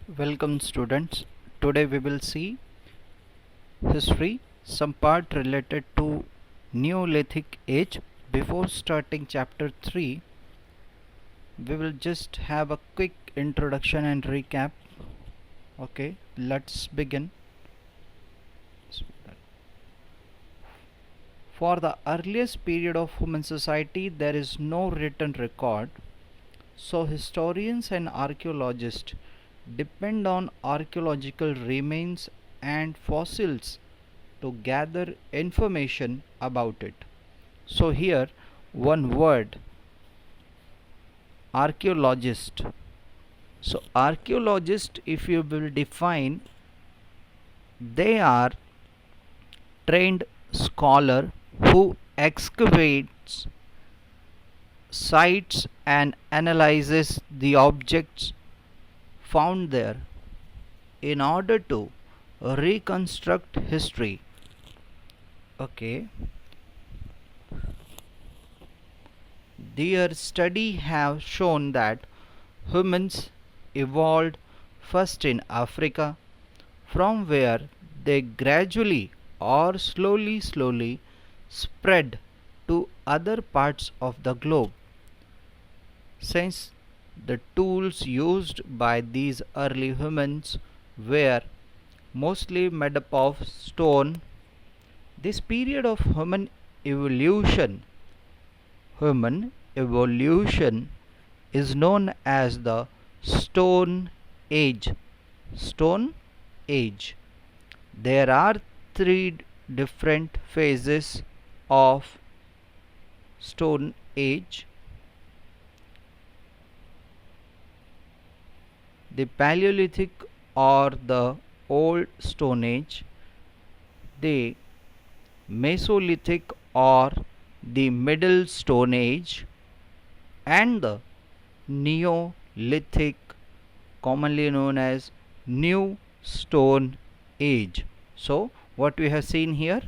Welcome students. Today we will see history, some part related to Neolithic age. Before starting chapter 3, we will just have a quick introduction and recap. Okay, let's begin. For the earliest period of human society, there is no written record, so historians and archaeologists depend on archaeological remains and fossils to gather information about it. So, here one word, archaeologist. So, archaeologist, if you will define, they are trained scholar who excavates sites and analyzes the objects found there in order to reconstruct history. Okay, their study have shown that humans evolved first in Africa, from where they gradually or slowly spread to other parts of the globe. Since the tools used by these early humans were mostly made up of stone, this period of human evolution is known as the Stone Age. Stone Age. There are three different phases of Stone Age. The Paleolithic or the Old Stone Age, the Mesolithic or the Middle Stone Age, and the Neolithic, commonly known as New Stone Age. So, what we have seen here,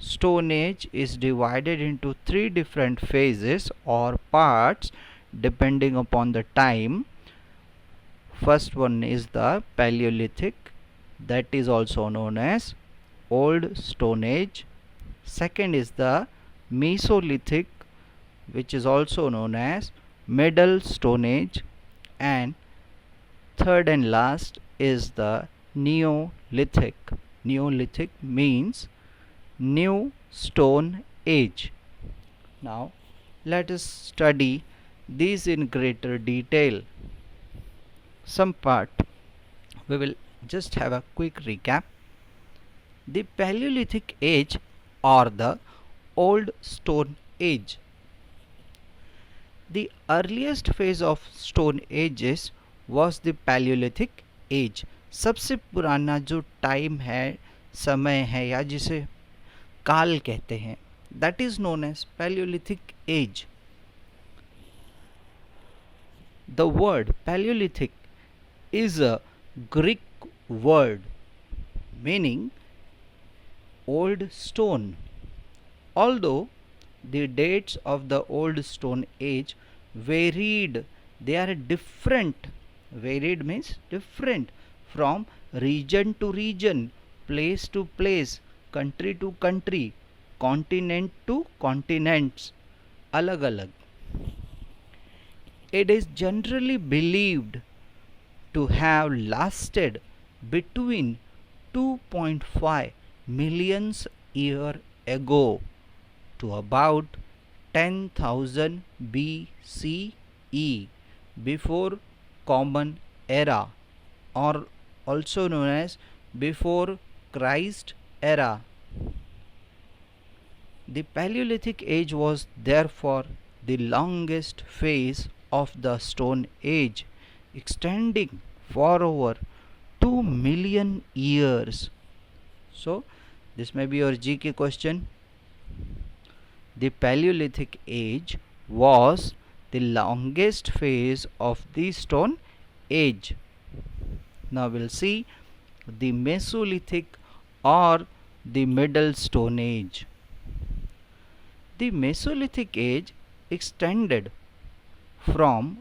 Stone Age is divided into three different phases or parts depending upon the time. First one is the Paleolithic, that is also known as Old Stone Age. Second is the Mesolithic, which is also known as Middle Stone Age, and third and last is the Neolithic. Neolithic means New Stone Age. Now let us study these in greater detail. Some part we will just have a quick recap. The Paleolithic age or the Old Stone Age. The earliest phase of Stone Ages was the Paleolithic age. सबसे पुराना जो time है, समय है, या जिसे काल कहते हैं, that is known as Paleolithic age. The word Paleolithic is a Greek word meaning old stone. Although the dates of the Old Stone Age varied, they are different. Varied means different from region to region, place to place, country to country, continent to continents, alag alag. It is generally believed to have lasted between 2.5 million years ago to about 10,000 BCE, before Common Era, or also known as before Christ era. The Paleolithic age was therefore the longest phase of the Stone Age, extending for over 2 million years. So, this may be your GK question. The Paleolithic age was the longest phase of the Stone Age. Now we'll see the Mesolithic or the Middle Stone Age. The Mesolithic age extended from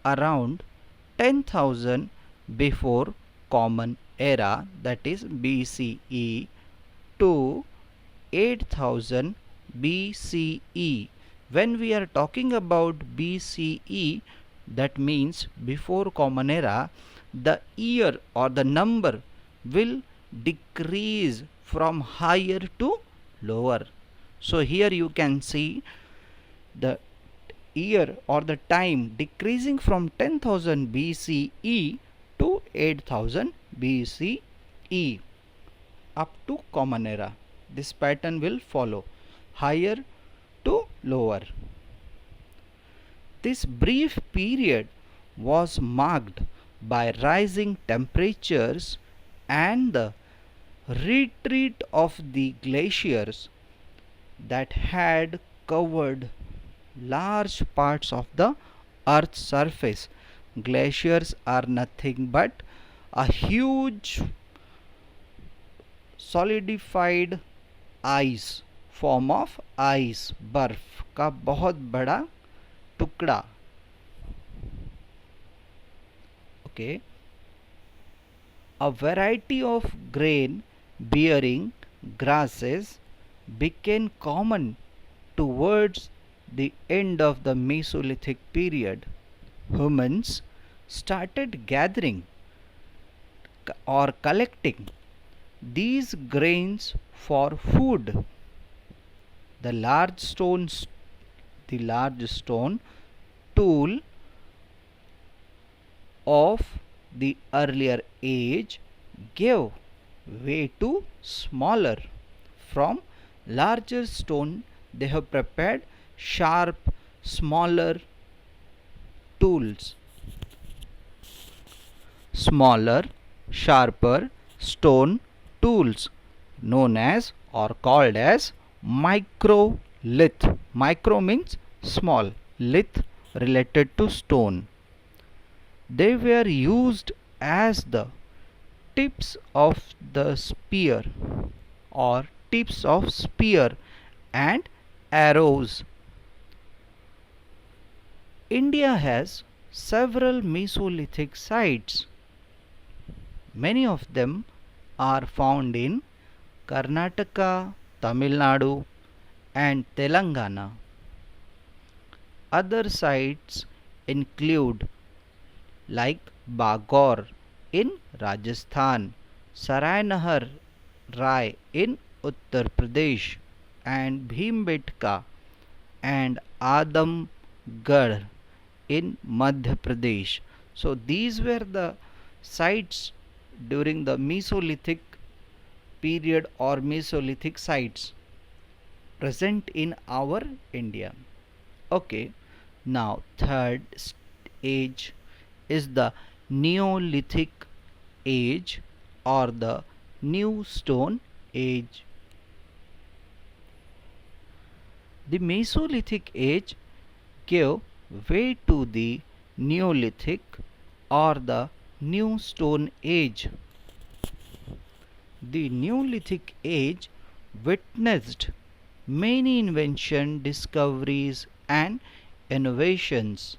around 10,000 before Common Era, that is BCE, to 8000 BCE. When we are talking about BCE, that means before Common Era, the year or the number will decrease from higher to lower. So here you can see the year or the time decreasing from 10,000 BCE to 8000 BCE up to Common Era. This pattern will follow, higher to lower. This brief period was marked by rising temperatures and the retreat of the glaciers that had covered large parts of the Earth's surface. Glaciers are nothing but a huge solidified ice, form of ice, बर्फ का बहुत बड़ा टुकड़ा. Okay, a variety of grain bearing grasses became common towards the end of the Mesolithic period. Humans started gathering or collecting these grains for food. The large stone tool of the earlier age gave way to smaller. From larger stone they have prepared sharp, smaller tools. Smaller, sharper stone tools known as or called as microlith. Micro means small, lith related to stone. They were used as the tips of the spear or tips of spear and arrows. India has several Mesolithic sites. Many of them are found in Karnataka, Tamil Nadu and Telangana. Other sites include like Bagor in Rajasthan, Sarainahar Rai in Uttar Pradesh and Bhimbetka and Adamgarh in Madhya Pradesh. So these were the sites during the Mesolithic period or Mesolithic sites present in our India. Okay, now third age is the Neolithic age or the New Stone age. The Mesolithic age gave way to the Neolithic or the New Stone age. The Neolithic age witnessed many inventions, discoveries and innovations.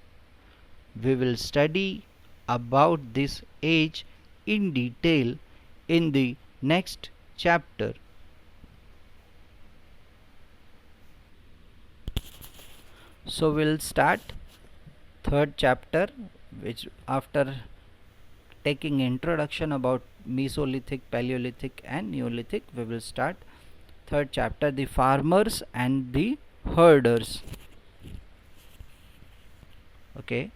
We will study about this age in detail in the next chapter. So we'll start third chapter, which after taking introduction about Mesolithic, Paleolithic and Neolithic, we will start third chapter, the farmers and the herders. Okay,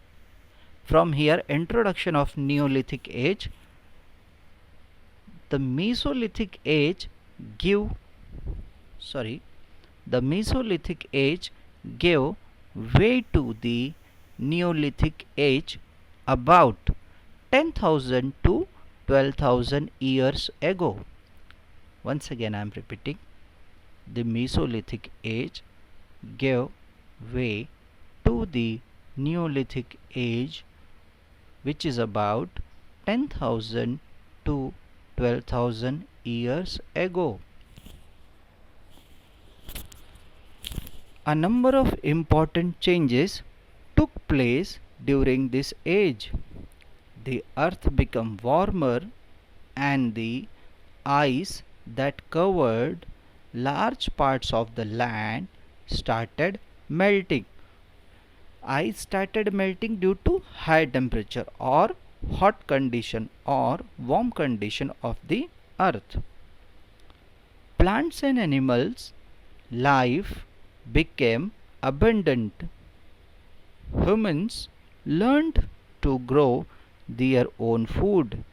from here introduction of Neolithic age. The Mesolithic age gave way to the Neolithic age about 10,000 to 12,000 years ago. Once again I am repeating, the Mesolithic age gave way to the Neolithic age, which is about 10,000 to 12,000 years ago. A number of important changes took place during this age. the earth became warmer and the ice that covered large parts of the land started melting. Ice started melting due to high temperature or hot condition or warm condition of the earth. Plants and animals life became abundant. Humans learned to grow their own food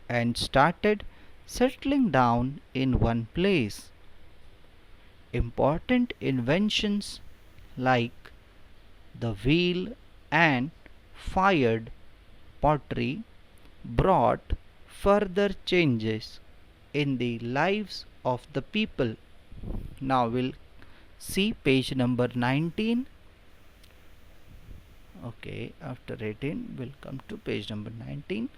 and started settling down in one place. Important inventions like the wheel and fired pottery brought further changes in the lives of the people. Now we'll see page number 19. Okay, after 18 we'll come to page number 19.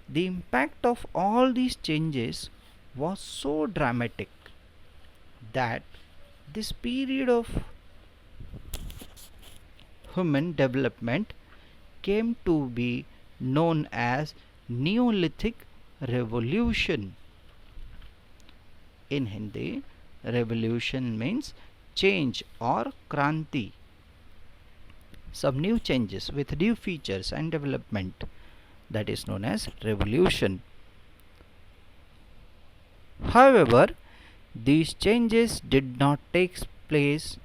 The impact of all these changes was so dramatic that this period of human development came to be known as Neolithic Revolution. In Hindi, revolution means change or kranti. Some new changes with new features and development, that is known as revolution. However, these changes did not take place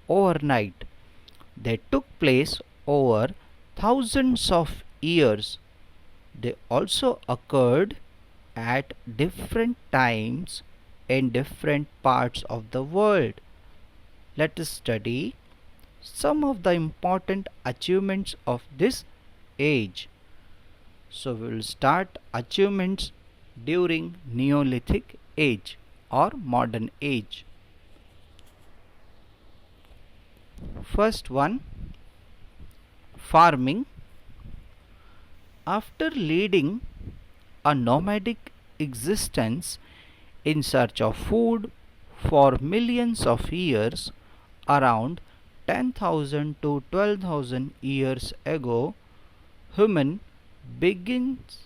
overnight. They took place over thousands of years. They also occurred at different times in different parts of the world. Let us study some of the important achievements of this age. So we will start achievements during Neolithic age or modern age. First one, farming. After leading a nomadic existence in search of food for millions of years, around 10,000 to 12,000 years ago, human beings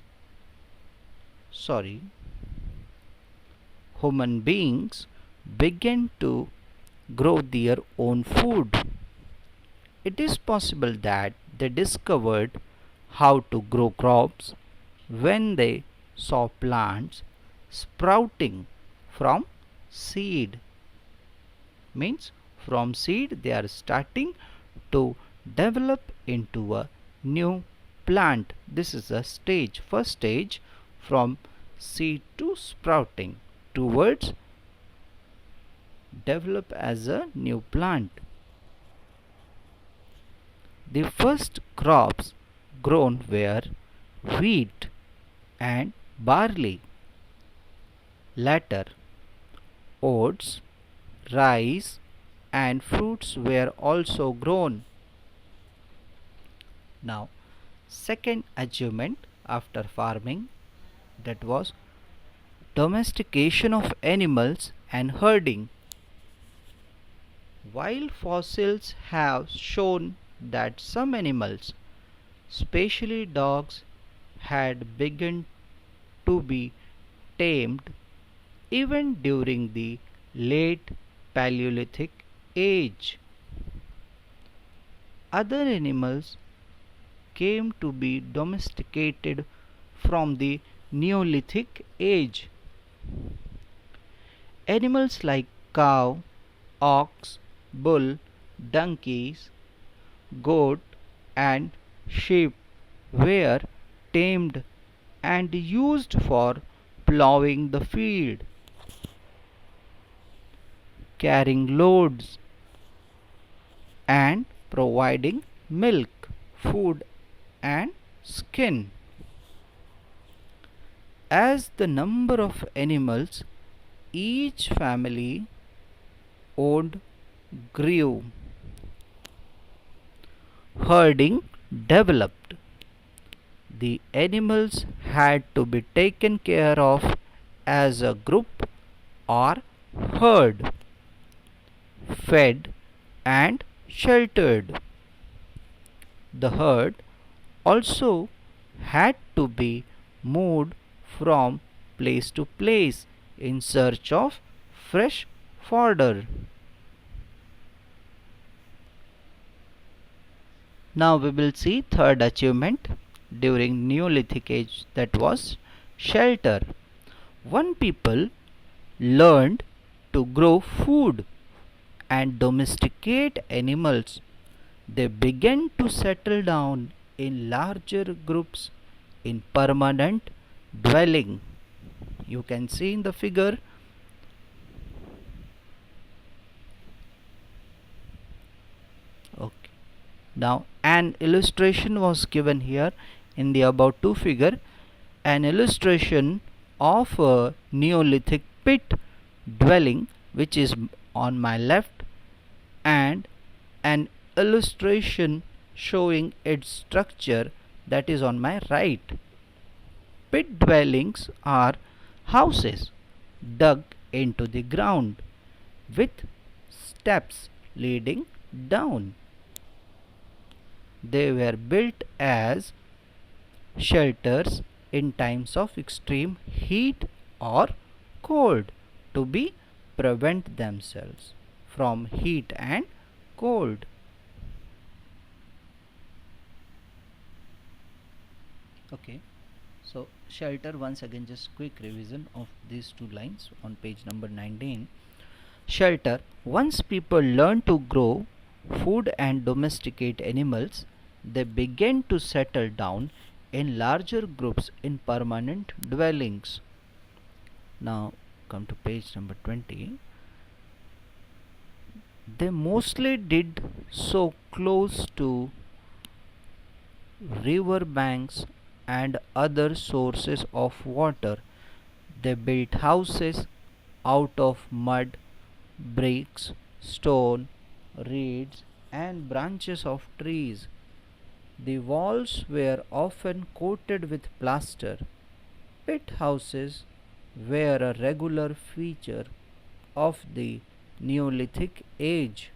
began to grow their own food. It is possible that they discovered how to grow crops when they saw plants sprouting from seed. Means from seed they are starting to develop into a new plant. This is a stage, first stage from seed to sprouting towards develop as a new plant. The first crops grown were wheat and barley. Later, oats, rice and fruits were also grown. Now, second achievement after farming, that was domestication of animals and herding. While fossils have shown that some animals, especially dogs, had begun to be tamed even during the late Paleolithic age, other animals came to be domesticated from the Neolithic age. Animals like cow, ox, bull, donkeys, goat and sheep were tamed and used for plowing the field, carrying loads and providing milk, food and skin. As the number of animals each family owned grew, herding developed. The animals had to be taken care of as a group or herd, fed and sheltered. The herd also had to be moved from place to place in search of fresh fodder. Now we will see third achievement during Neolithic age, that was shelter. One people learned to grow food and domesticate animals. They began to settle down in larger groups in permanent dwelling. You can see in the figure. Okay. Now an illustration was given here in the above two figure. An illustration of a Neolithic pit dwelling, which is on my left, and an illustration showing its structure, that is on my right. Pit dwellings are houses dug into the ground with steps leading down. They were built as shelters in times of extreme heat or cold to be prevent themselves from heat and cold. Okay, so shelter, once again just quick revision of these two lines on page number 19. Shelter: once people learn to grow food and domesticate animals, they begin to settle down in larger groups in permanent dwellings. Now come to page number 20. They mostly did so close to river banks and other sources of water. They built houses out of mud, bricks, stone, reeds, and branches of trees. The walls were often coated with plaster. Pit houses were a regular feature of the Neolithic age.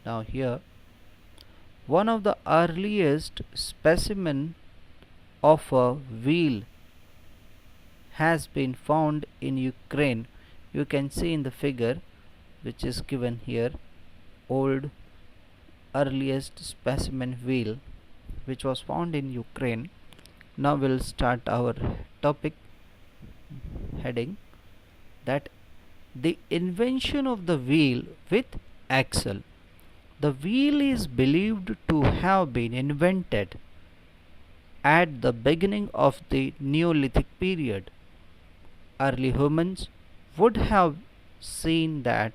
Now here, one of the earliest specimen of a wheel has been found in Ukraine. You can see in the figure which is given here, old earliest specimen wheel which was found in Ukraine. Now we'll start our topic heading, that the invention of the wheel with axle. The wheel is believed to have been invented at the beginning of the Neolithic period. Early humans would have seen that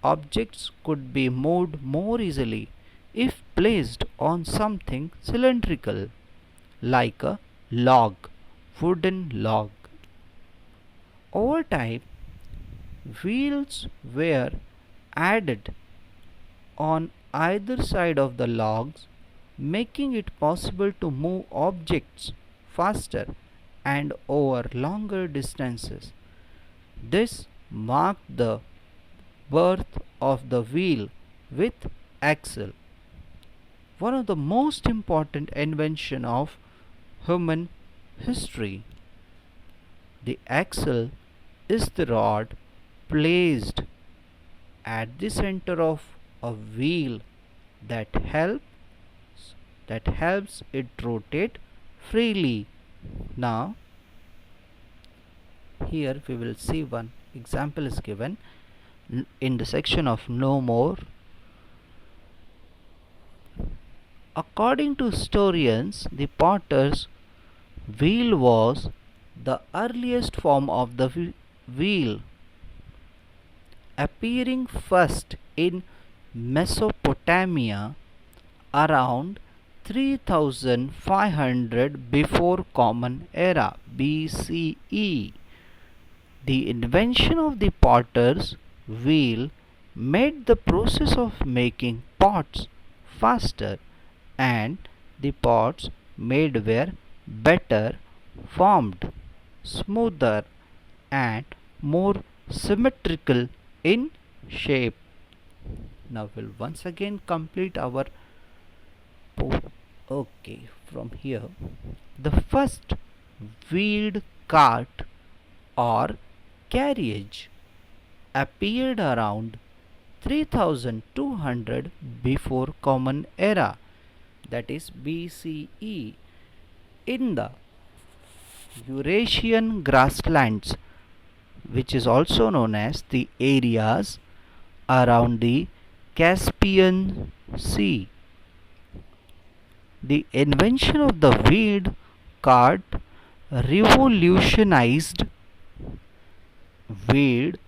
objects could be moved more easily if placed on something cylindrical, like a log, wooden log. Over time, wheels were added on either side of the logs, making it possible to move objects faster and over longer distances. This marked the birth of the wheel with axle, one of the most important inventions of human history. The axle is the rod placed at the center of a wheel that helps it rotate freely. Now here we will see one example is given in the section of know more. According to historians, the potter's wheel was the earliest form of the wheel, appearing first in Mesopotamia around 3500 before Common Era BCE. The invention of the potter's wheel made the process of making pots faster, and the pots made were better formed, smoother, and more symmetrical in shape. Now we'll once again complete our okay, from here. The first wheeled cart or carriage appeared around 3200 before Common Era, that is BCE, in the Eurasian grasslands, which is also known as the areas around the Caspian Sea. The invention of the wheeled cart revolutionized wheeled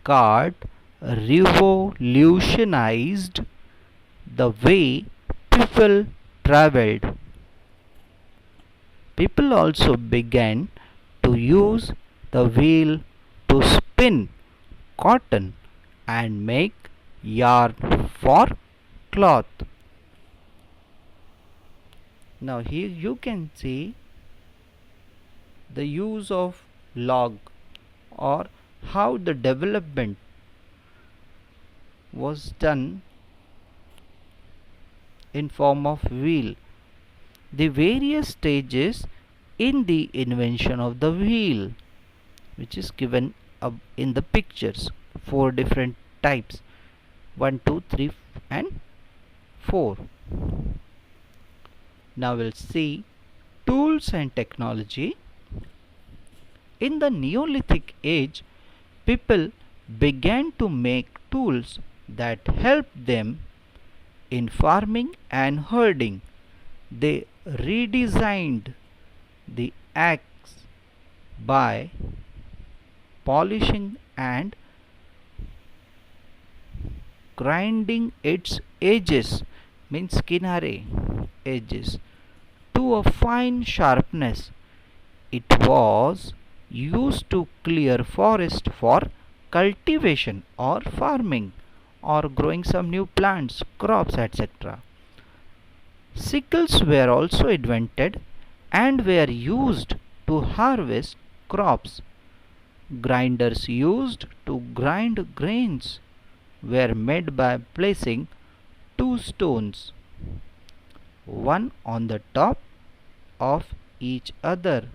cart revolutionized the way people traveled. People also began to use the wheel to spin cotton and make yarn for cloth. Now here you can see the use of log, or how the development was done in form of wheel. The various stages in the invention of the wheel, which is given up in the pictures. 4 different types: 1, 2, 3 and 4. Now we'll see tools and technology. In the Neolithic age, people began to make tools that helped them in farming and herding. They redesigned the axe by polishing and grinding its edges, means kinare edges, to a fine sharpness. It was used to clear forest for cultivation or farming or growing some new plants, crops, etc. Sickles were also invented and were used to harvest crops. Grinders used to grind grains were made by placing 2 stones, one on the top of each other.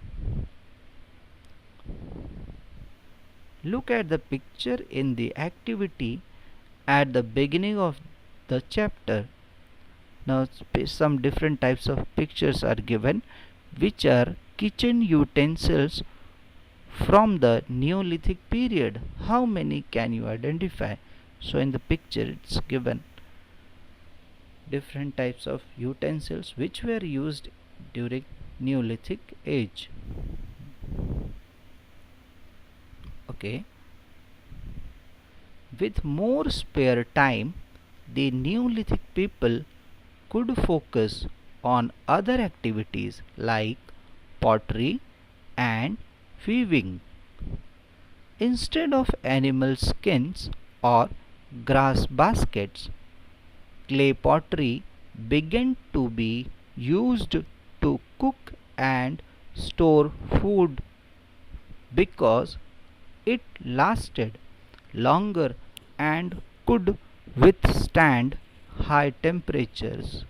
Look at the picture in the activity at the beginning of the chapter. Now some different types of pictures are given, which are kitchen utensils from the Neolithic period. How many can you identify? So in the picture it's given different types of utensils which were used during Neolithic age. Okay. With more spare time, the Neolithic people could focus on other activities like pottery and weaving. Instead of animal skins or grass baskets, clay pottery began to be used to cook and store food because it lasted longer and could withstand high temperatures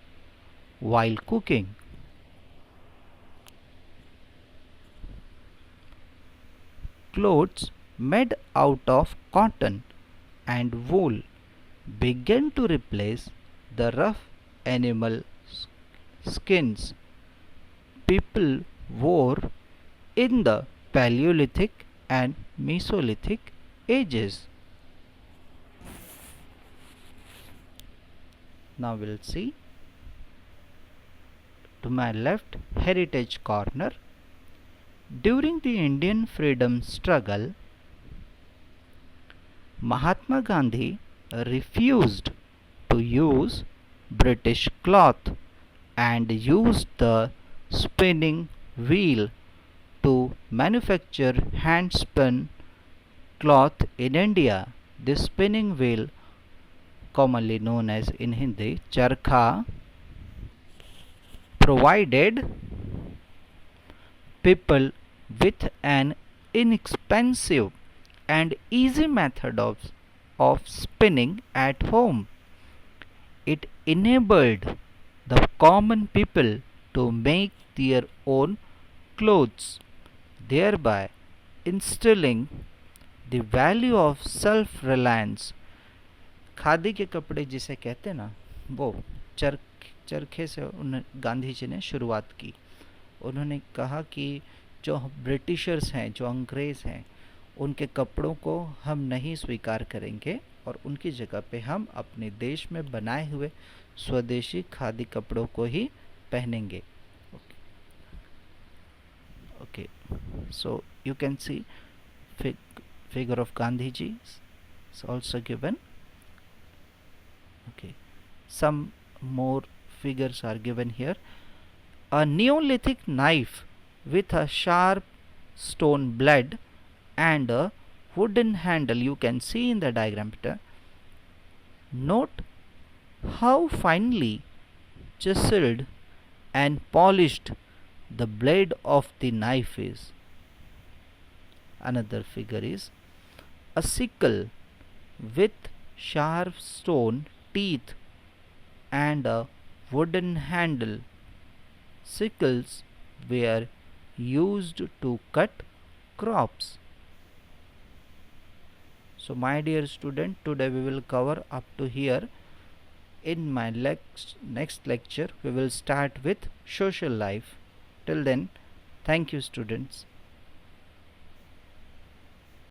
while cooking. Clothes made out of cotton and wool began to replace the rough animal skins people wore in the Paleolithic and Mesolithic ages. Now we'll see to my left, heritage corner. During the Indian freedom struggle, Mahatma Gandhi refused to use British cloth and used the spinning wheel to manufacture hand spun cloth in India. This spinning wheel, commonly known as in Hindi charkha, provided people with an inexpensive and easy method of spinning at home. It enabled the common people to make their own clothes, thereby instilling the value of self-reliance. Khadi के कपड़े जिसे कहते हैं ना, वो चरखे से गांधी जी ने शुरुआत की। उन्होंने कहा कि जो ब्रिटिशर्स हैं, जो अंग्रेज़ हैं, उनके कपड़ों को हम नहीं स्वीकार करेंगे और उनकी जगह पे हम अपने देश में बनाए हुए स्वदेशी खादी कपड़ों को ही पहनेंगे। Okay, so you can see figure of Gandhi ji is also given. Okay, some more figures are given here. A Neolithic knife with a sharp stone blade and a wooden handle, you can see in the diagram. Note how finely chiseled and polished the blade of the knife is. Another figure is a sickle with sharp stone teeth and a wooden handle. Sickles were used to cut crops. So my dear student, today we will cover up to here. In my next lecture we will start with social life. Till then, thank you students.